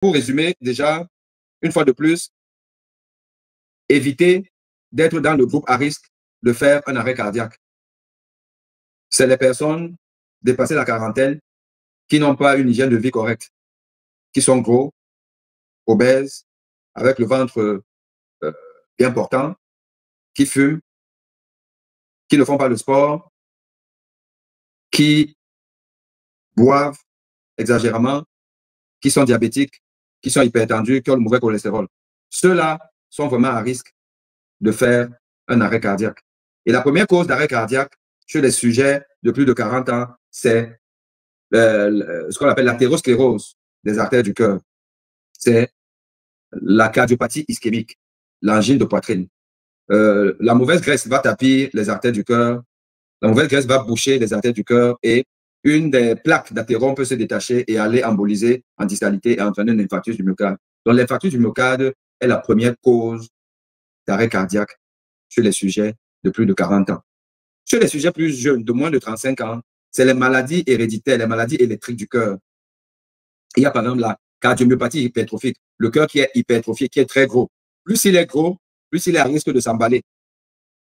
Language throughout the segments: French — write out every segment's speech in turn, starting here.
Pour résumer, déjà, une fois de plus, éviter d'être dans le groupe à risque de faire un arrêt cardiaque. C'est les personnes dépassées la quarantaine qui n'ont pas une hygiène de vie correcte, qui sont gros, obèses, avec le ventre bien portant, qui fument, qui ne font pas de sport, qui boivent exagérément, qui sont diabétiques, qui sont hypertendus, qui ont le mauvais cholestérol. Ceux-là sont vraiment à risque de faire un arrêt cardiaque. Et la première cause d'arrêt cardiaque chez les sujets de plus de 40 ans, c'est ce qu'on appelle l'athérosclérose des artères du cœur. C'est la cardiopathie ischémique, l'angine de poitrine. La mauvaise graisse va tapir les artères du cœur, la mauvaise graisse va boucher les artères du cœur et une des plaques d'athérome peut se détacher et aller emboliser en distalité et entraîner un infarctus du myocarde. Donc, l'infarctus du myocarde est la première cause d'arrêt cardiaque chez les sujets de plus de 40 ans. Chez les sujets plus jeunes, de moins de 35 ans, c'est les maladies héréditaires, les maladies électriques du cœur. Il y a par exemple la cardiomyopathie hypertrophique, le cœur qui est hypertrophié, qui est très gros. Plus il est gros, plus il est à risque de s'emballer.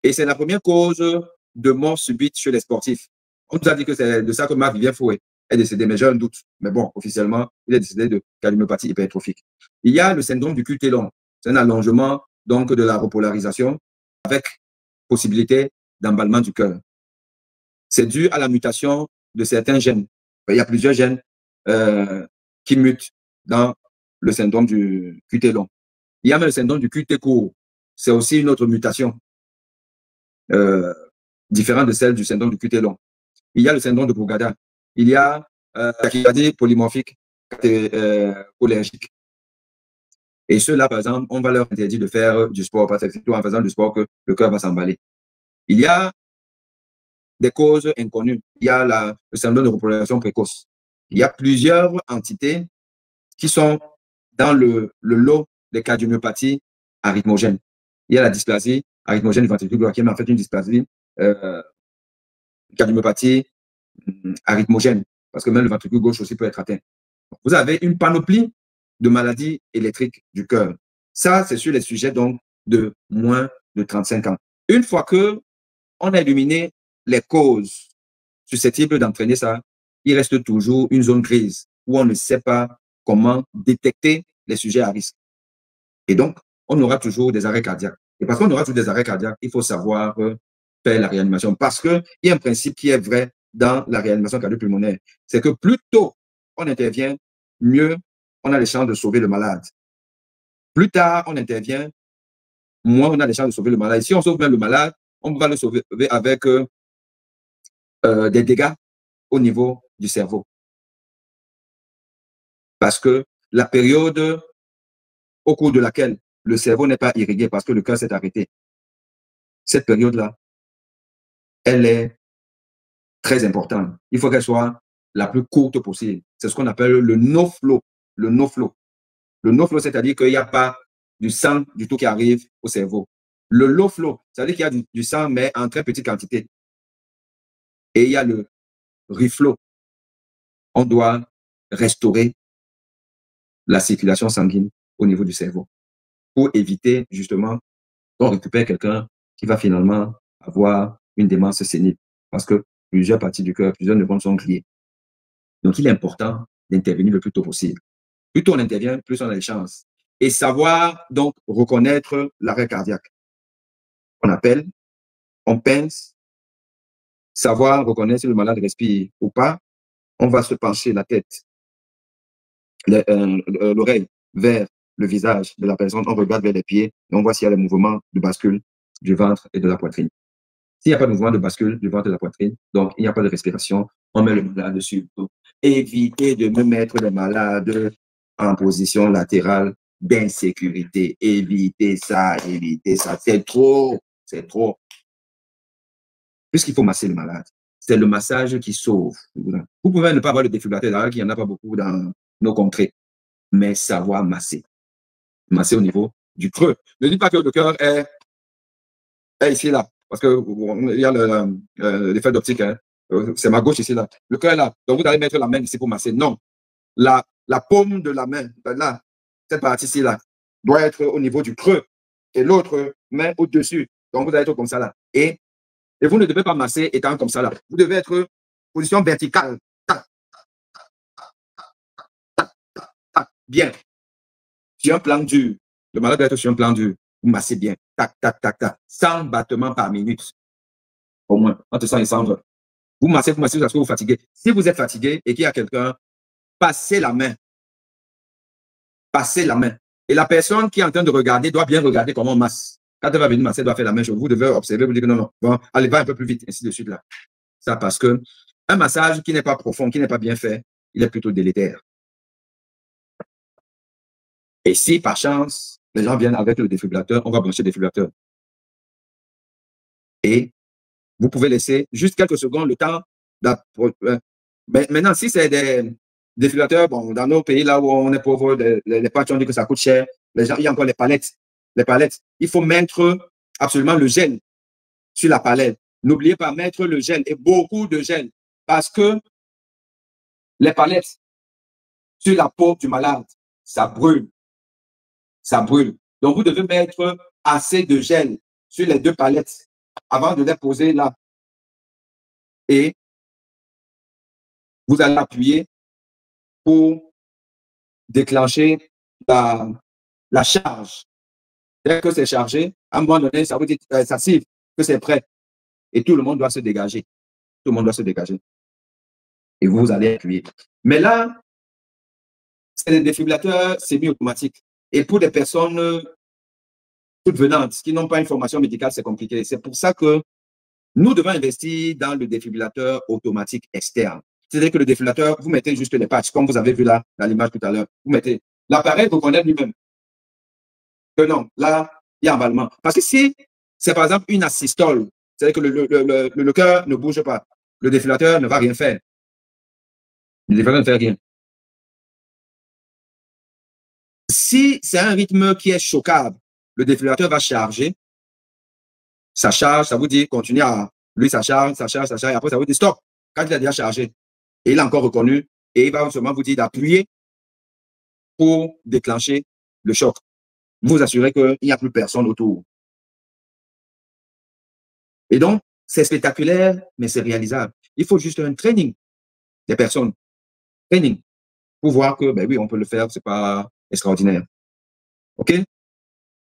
Et c'est la première cause de mort subite chez les sportifs. On nous a dit que c'est de ça que Marc-Vivien Fouet est décédé, mais j'ai un doute. Mais bon, officiellement, il est décédé de cardiomyopathie hypertrophique. Il y a le syndrome du QT long. C'est un allongement donc de la repolarisation avec possibilité d'emballement du cœur. C'est dû à la mutation de certains gènes. Il y a plusieurs gènes qui mutent dans le syndrome du QT long. Il y a même le syndrome du QT court. C'est aussi une autre mutation différente de celle du syndrome du QT long. Il y a le syndrome de Brugada. Il y a la tachycardie polymorphique cholinergique. Et ceux-là, par exemple, on va leur interdire de faire du sport parce que c'est plutôt en faisant du sport que le cœur va s'emballer. Il y a des causes inconnues. Il y a le syndrome de repolarisation précoce. Il y a plusieurs entités qui sont dans le lot des cardiomyopathies arythmogènes. Il y a la dysplasie arythmogène du ventricule gauche, qui est en fait une dysplasie cardiomyopathie arythmogène, parce que même le ventricule gauche aussi peut être atteint. Vous avez une panoplie de maladies électriques du cœur. Ça, c'est sur les sujets donc de moins de 35 ans. Une fois que on a éliminé les causes susceptibles d'entraîner ça, il reste toujours une zone grise où on ne sait pas comment détecter les sujets à risque. Et donc, on aura toujours des arrêts cardiaques. Et parce qu'on aura toujours des arrêts cardiaques, il faut savoir faire la réanimation. Parce qu'il y a un principe qui est vrai dans la réanimation cardio-pulmonaire. C'est que plus tôt on intervient, mieux on a les chances de sauver le malade. Plus tard on intervient, moins on a les chances de sauver le malade. Et si on sauve bien le malade, on va le sauver avec des dégâts au niveau du cerveau. Parce que la période au cours de laquelle le cerveau n'est pas irrigué parce que le cœur s'est arrêté, cette période-là, elle est très importante. Il faut qu'elle soit la plus courte possible. C'est ce qu'on appelle le no-flow. Le no-flow. Le no-flow, c'est-à-dire qu'il n'y a pas du sang du tout qui arrive au cerveau. Le low-flow, c'est-à-dire qu'il y a du sang, mais en très petite quantité. Et il y a le reflow. On doit restaurer la circulation sanguine au niveau du cerveau pour éviter justement qu'on récupère quelqu'un qui va finalement avoir une démence sénile parce que plusieurs parties du cœur, plusieurs neurones sont grillés. Donc, il est important d'intervenir le plus tôt possible. Plus tôt on intervient, plus on a des chances. Et savoir donc reconnaître l'arrêt cardiaque. On appelle, on pince, savoir reconnaître si le malade respire ou pas. On va se pencher la tête, l'oreille vers le visage de la personne, on regarde vers les pieds et on voit s'il y a des mouvements de bascule du ventre et de la poitrine. S'il n'y a pas de mouvement de bascule du ventre et de la poitrine, donc il n'y a pas de respiration, on met le malade dessus. Évitez de me mettre les malades en position latérale d'insécurité. Évitez ça, évitez ça. C'est trop, c'est trop. Puisqu'il faut masser le malade. C'est le massage qui sauve. Vous pouvez ne pas avoir de défibrillateur, d'ailleurs, qu'il n'y en a pas beaucoup dans nos contrées, mais savoir masser. Masser au niveau du creux. Ne dites pas que le cœur est ici, là. Parce qu'il y a l'effet d'optique. Hein. C'est ma gauche ici, là. Le cœur est là. Donc, vous allez mettre la main ici pour masser. Non. la paume de la main, là, cette partie-ci, là, doit être au niveau du creux et l'autre main au-dessus. Donc, vous allez être comme ça, là. Et vous ne devez pas masser étant comme ça, là. Vous devez être position verticale. Tac, tac, tac, bien. Sur un plan dur. Le malade doit être sur un plan dur. Vous massez bien. Tac, tac, tac, tac. 100 battements par minute. Au moins, entre 100 et 120. Vous massez parce que vous vous fatiguez. Si vous êtes fatigué et qu'il y a quelqu'un, passez la main. Passez la main. Et la personne qui est en train de regarder doit bien regarder comment on masse. Quand elle va venir masser, elle doit faire la même chose. Vous devez observer, vous dire que non, non, bon, allez, va un peu plus vite, ainsi de suite là. Ça parce que un massage qui n'est pas profond, qui n'est pas bien fait, il est plutôt délétère. Et si par chance, les gens viennent avec le défibrillateur, on va brancher le défibrillateur. Et vous pouvez laisser juste quelques secondes le temps. Maintenant, si c'est des défibrillateurs, bon, dans nos pays là où on est pauvre, les patrons disent que ça coûte cher, les gens, il y a encore les palettes. Les palettes. Il faut mettre absolument le gel sur la palette. N'oubliez pas mettre le gel et beaucoup de gel parce que les palettes sur la peau du malade, ça brûle. Ça brûle. Donc, vous devez mettre assez de gel sur les deux palettes avant de les poser là. Et vous allez appuyer pour déclencher la charge. Dès que c'est chargé, à un moment donné, ça vous dit, ça siffle que c'est prêt. Et tout le monde doit se dégager. Tout le monde doit se dégager. Et vous allez appuyer. Mais là, c'est des défibrillateurs semi-automatiques. Et pour des personnes toutes venantes qui n'ont pas une formation médicale, c'est compliqué. C'est pour ça que nous devons investir dans le défibrillateur automatique externe. C'est-à-dire que le défibrillateur, vous mettez juste les patchs, comme vous avez vu là, dans l'image tout à l'heure. Vous mettez l'appareil reconnaît lui-même. Que non, là, il y a emballement. Parce que si c'est par exemple une asystole, c'est-à-dire que le cœur ne bouge pas, le défibrillateur ne va rien faire. Le défibrillateur ne fait rien. Si c'est un rythme qui est choquable, le défibrillateur va charger. Ça charge, ça vous dit, continuez à... Lui, ça charge, ça charge, ça charge. Et après, ça vous dit stop. Quand il a déjà chargé, et il a encore reconnu, et il va seulement vous dire d'appuyer pour déclencher le choc. Vous assurez qu'il n'y a plus personne autour. Et donc, c'est spectaculaire, mais c'est réalisable. Il faut juste un training des personnes. Training. Pour voir que, ben oui, on peut le faire, c'est pas extraordinaire. OK?